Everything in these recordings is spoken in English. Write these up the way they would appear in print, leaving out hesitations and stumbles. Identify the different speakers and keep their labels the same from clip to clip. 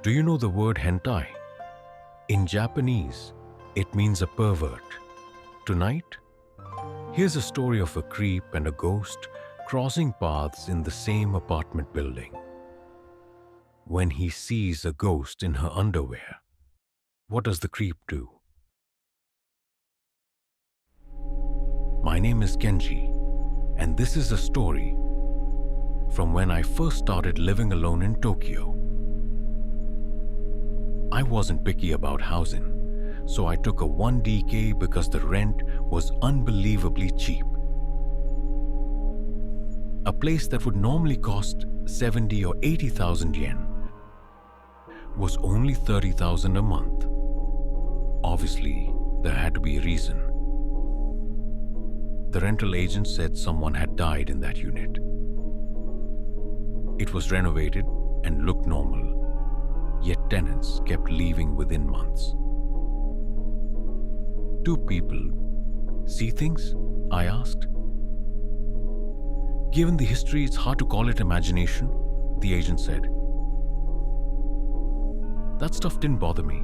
Speaker 1: Do you know the word hentai? In Japanese, it means a pervert. Tonight, here's a story of a creep and a ghost crossing paths in the same apartment building. When he sees a ghost in her underwear, what does the creep do? My name is Kenji, and this is a story from when I first started living alone in Tokyo. I wasn't picky about housing, so I took a 1DK because the rent was unbelievably cheap. A place that would normally cost 70 or 80,000 yen was only 30,000 a month. Obviously, there had to be a reason. The rental agent said someone had died in that unit. It was renovated and looked normal, yet tenants kept leaving within months. Do people see things? I asked. Given the history, it's hard to call it imagination, the agent said. That stuff didn't bother me.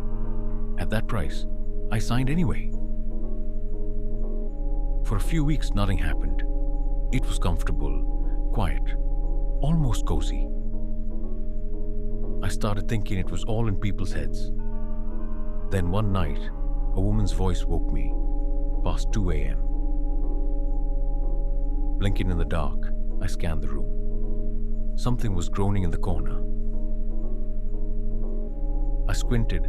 Speaker 1: At that price, I signed anyway. For a few weeks, nothing happened. It was comfortable, quiet, almost cozy. I started thinking it was all in people's heads. Then one night, a woman's voice woke me, past 2 a.m. Blinking in the dark, I scanned the room. Something was groaning in the corner. I squinted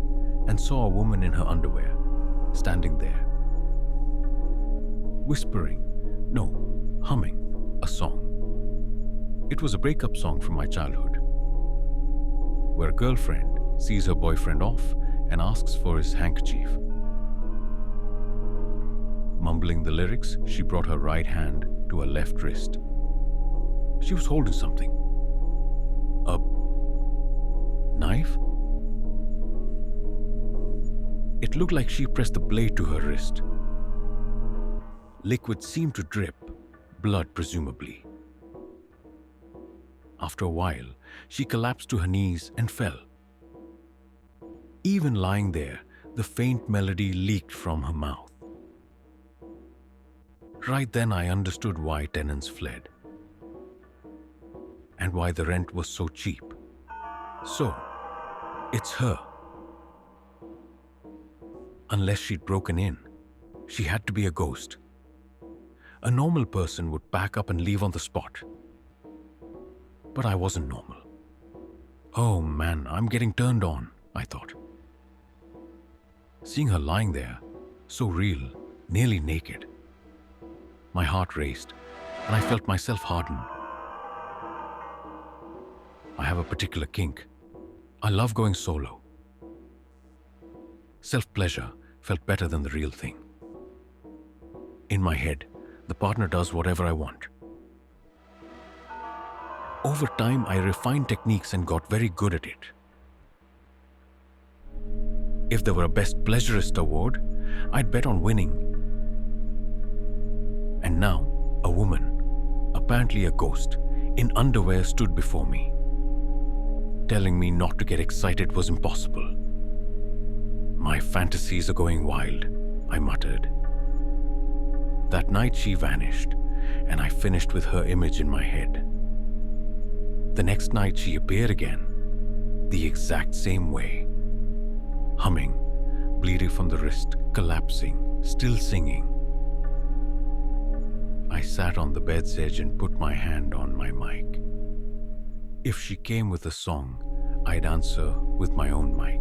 Speaker 1: and saw a woman in her underwear, standing there, whispering, no, humming, a song. It was a breakup song from my childhood, where a girlfriend sees her boyfriend off and asks for his handkerchief. Mumbling the lyrics, she brought her right hand to her left wrist. She was holding something. A knife? It looked like she pressed the blade to her wrist. Liquid seemed to drip, blood presumably. After a while, she collapsed to her knees and fell. Even lying there, the faint melody leaked from her mouth. Right then I understood why tenants fled, and why the rent was so cheap. So, it's her. Unless she'd broken in, she had to be a ghost. A normal person would pack up and leave on the spot. But I wasn't normal. Oh man, I'm getting turned on, I thought. Seeing her lying there, so real, nearly naked, my heart raced and I felt myself harden. I have a particular kink. I love going solo. Self-pleasure felt better than the real thing. In my head, the partner does whatever I want. Over time, I refined techniques and got very good at it. If there were a Best Pleasurist award, I'd bet on winning. And now, a woman, apparently a ghost, in underwear stood before me. Telling me not to get excited was impossible. My fantasies are going wild, I muttered. That night she vanished, and I finished with her image in my head. The next night she appeared again, the exact same way. Humming, bleeding from the wrist, collapsing, still singing. I sat on the bed's edge and put my hand on my mic. If she came with a song, I'd answer with my own mic.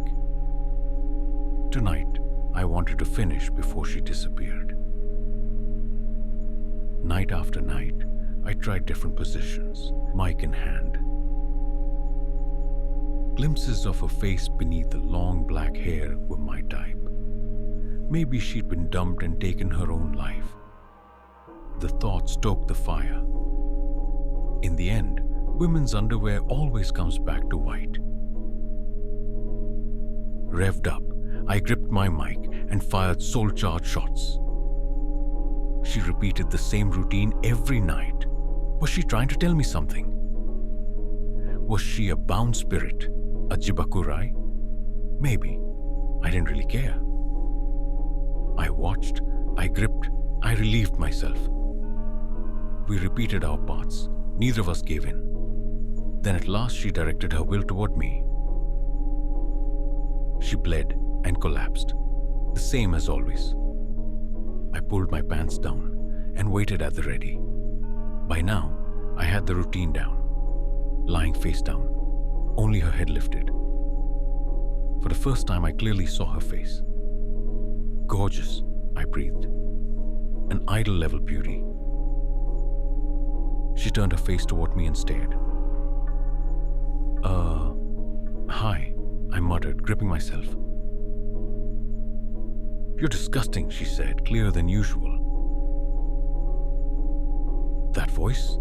Speaker 1: Tonight, I wanted to finish before she disappeared. Night after night, I tried different positions, mic in hand. Glimpses of her face beneath the long black hair were my type. Maybe she'd been dumped and taken her own life. The thought stoked the fire. In the end, women's underwear always comes back to white. Revved up, I gripped my mic and fired soul-charged shots. She repeated the same routine every night. Was she trying to tell me something? Was she a bound spirit, a jibakurai? Maybe. I didn't really care. I watched, I gripped, I relieved myself. We repeated our parts. Neither of us gave in. Then at last she directed her will toward me. She bled and collapsed, the same as always. I pulled my pants down and waited at the ready. By now, I had the routine down. Lying face down, only her head lifted. For the first time, I clearly saw her face. Gorgeous, I breathed. An idol-level beauty. She turned her face toward me and stared. Hi, I muttered, gripping myself. You're disgusting, she said, clearer than usual. That voice?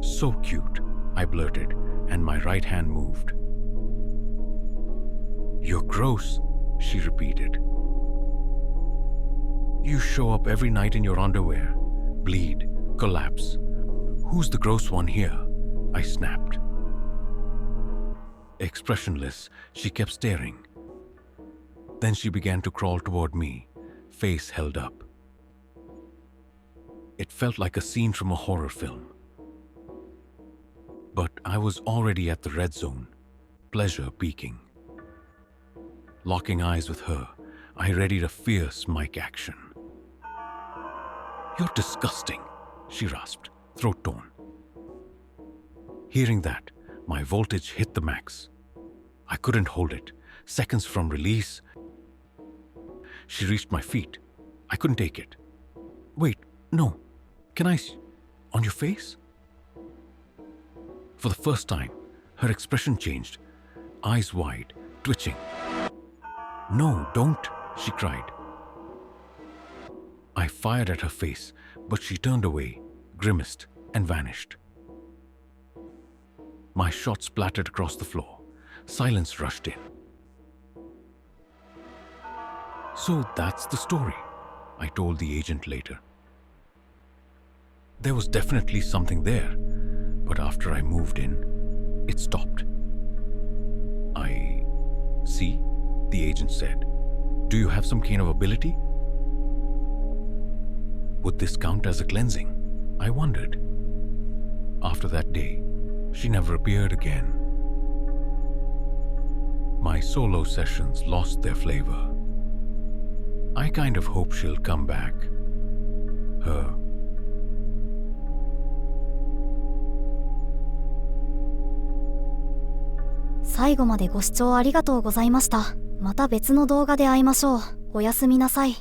Speaker 1: So cute, I blurted, and my right hand moved. You're gross, she repeated. You show up every night in your underwear, bleed, collapse. Who's the gross one here? I snapped. Expressionless, she kept staring. Then she began to crawl toward me, face held up. It felt like a scene from a horror film. But I was already at the red zone, pleasure peaking. Locking eyes with her, I readied a fierce mic action. You're disgusting, she rasped, throat torn. Hearing that, my voltage hit the max. I couldn't hold it. Seconds from release, she reached my feet. I couldn't take it. Wait, no. Can I... on your face? For the first time, her expression changed. Eyes wide, twitching. No, don't, she cried. I fired at her face, but she turned away, grimaced, and vanished. My shot splattered across the floor. Silence rushed in. So that's the story, I told the agent later. There was definitely something there, but after I moved in, it stopped. I see, the agent said. Do you have some kind of ability? Would this count as a cleansing? I wondered. After that day, she never appeared again. My solo sessions lost their flavor. I kind of hope she'll come back. Her.
Speaker 2: 最後までご視聴ありがとうございました。また別の動画で会いましょう。おやすみなさい。